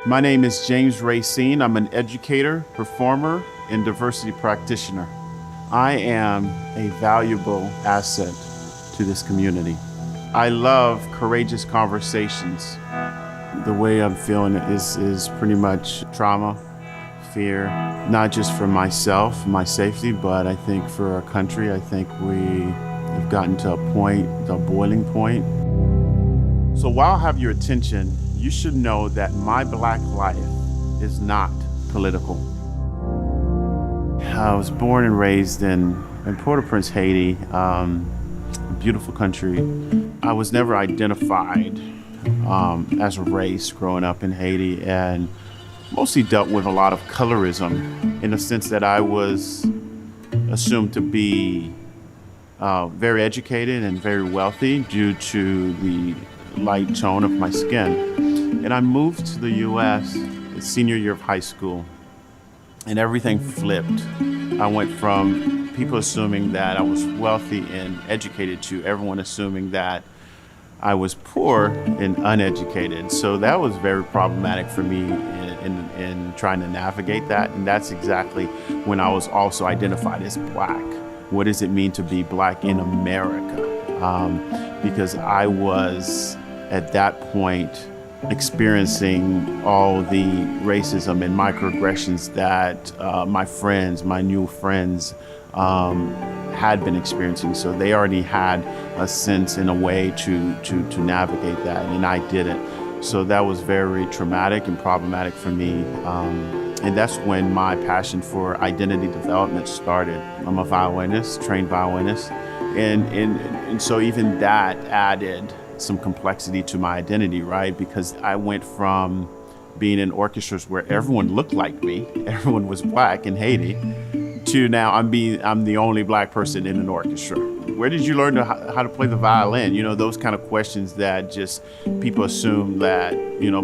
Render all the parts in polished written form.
My name is James Racine. I'm an educator, performer, and diversity practitioner. I am a valuable asset to this community. I love courageous conversations. The way I'm feeling is pretty much trauma, fear, not just for myself, my safety, but I think for our country. I think we have gotten to a point, a boiling point. So while I have your attention, you should know that my Black life is not political. I was born and raised in Port-au-Prince, Haiti, a beautiful country. I was never identified as a race growing up in Haiti, and mostly dealt with a lot of colorism in the sense that I was assumed to be very educated and very wealthy due to the light tone of my skin. And I moved to the US senior year of high school, and everything flipped. I went from people assuming that I was wealthy and educated to everyone assuming that I was poor and uneducated. So that was very problematic for me in trying to navigate that. And that's exactly when I was also identified as Black. What does it mean to be Black in America? Because I was at that point experiencing all the racism and microaggressions that my new friends had been experiencing. So they already had a sense and a way to navigate that, and I didn't. So that was very traumatic and problematic for me. And that's when my passion for identity development started. I'm a violinist, trained violinist. And so even that added some complexity to my identity, right? Because I went from being in orchestras where everyone looked like me, everyone was Black in Haiti, to now I'm the only Black person in an orchestra. Where did you learn how to play the violin? You know, those kind of questions that just people assume that,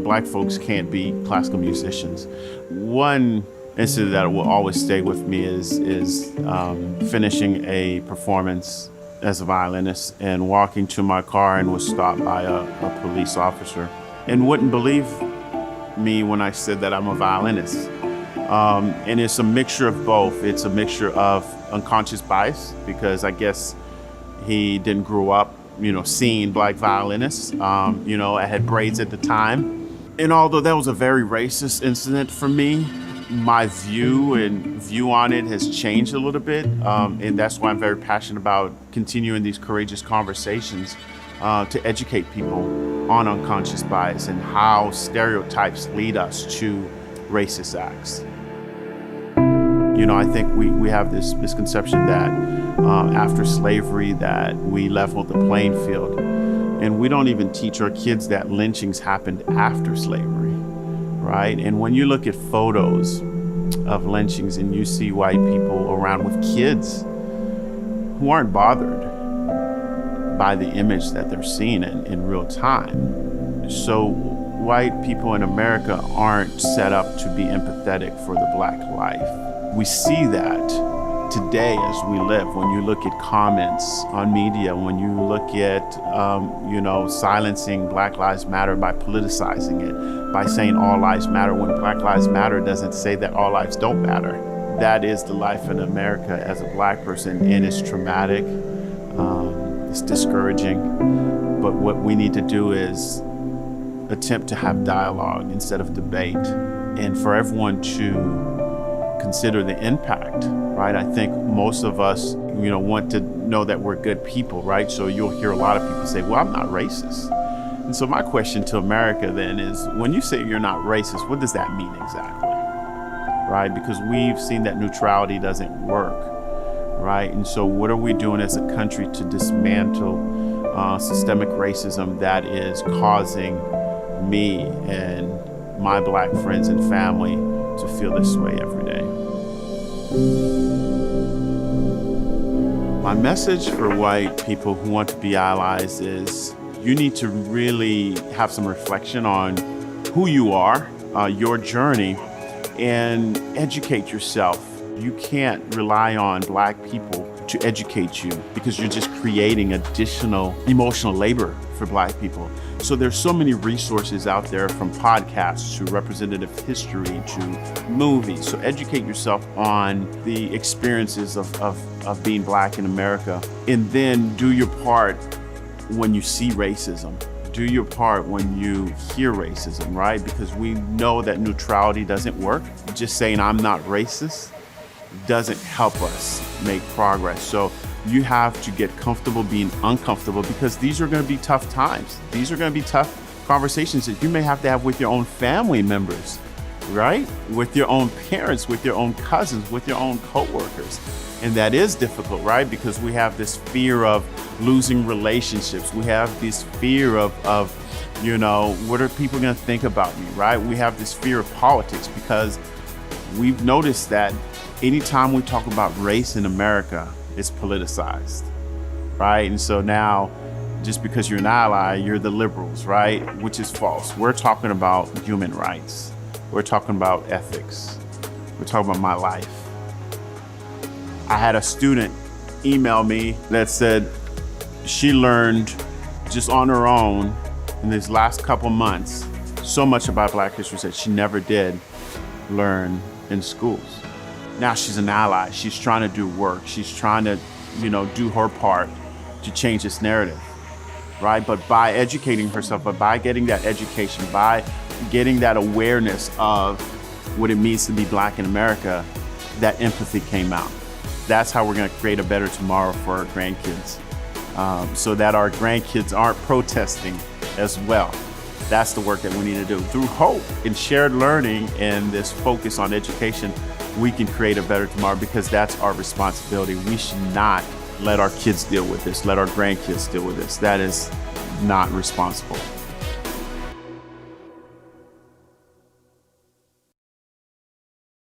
Black folks can't be classical musicians. One incident that will always stay with me is finishing a performance as a violinist and walking to my car and was stopped by a police officer and wouldn't believe me when I said that I'm a violinist. And it's a mixture of both. It's a mixture of unconscious bias because I guess he didn't grow up, seeing Black violinists. I had braids at the time. And although that was a very racist incident for me, my view on it has changed a little bit. And that's why I'm very passionate about continuing these courageous conversations to educate people on unconscious bias and how stereotypes lead us to racist acts. I think we have this misconception that after slavery that we leveled the playing field. And we don't even teach our kids that lynchings happened after slavery, right? And when you look at photos of lynchings and you see white people around with kids who aren't bothered by the image that they're seeing in real time. So white people in America aren't set up to be empathetic for the Black life. We see that today as we live. When you look at comments on media, when you look at, silencing Black Lives Matter by politicizing it, by saying all lives matter, when Black Lives Matter doesn't say that all lives don't matter. That is the life in America as a Black person, and it's traumatic, it's discouraging. But what we need to do is attempt to have dialogue instead of debate, and for everyone to consider the impact, right? I think most of us, want to know that we're good people, right? So you'll hear a lot of people say, well, I'm not racist. And so my question to America then is, when you say you're not racist, what does that mean exactly, right? Because we've seen that neutrality doesn't work, right? And so what are we doing as a country to dismantle systemic racism that is causing me and my Black friends and family to feel this way every day? My message for white people who want to be allies is you need to really have some reflection on who you are, your journey, and educate yourself. You can't rely on Black people to to educate you because you're just creating additional emotional labor for Black people. So there's so many resources out there, from podcasts to representative history to movies. So educate yourself on the experiences of being Black in America, and then do your part when you see racism. Do your part when you hear racism, right? Because we know that neutrality doesn't work. Just saying I'm not racist doesn't help us make progress. So you have to get comfortable being uncomfortable, because these are going to be tough times. These are going to be tough conversations that you may have to have with your own family members, right? With your own parents, with your own cousins, with your own coworkers. And that is difficult, right? Because we have this fear of losing relationships. We have this fear of what are people going to think about me, right? We have this fear of politics, because we've noticed that anytime we talk about race in America, it's politicized, right? And so now, just because you're an ally, you're the liberals, right? Which is false. We're talking about human rights. We're talking about ethics. We're talking about my life. I had a student email me that said she learned just on her own in these last couple months so much about Black history that she never did learn in schools. Now she's an ally. She's trying to do work. She's trying to, do her part to change this narrative, right? But by educating herself, but by getting that education, by getting that awareness of what it means to be Black in America, that empathy came out. That's how we're going to create a better tomorrow for our grandkids, so that our grandkids aren't protesting as well. That's the work that we need to do. Through hope and shared learning and this focus on education, we can create a better tomorrow, because that's our responsibility. We should not let our kids deal with this, let our grandkids deal with this. That is not responsible.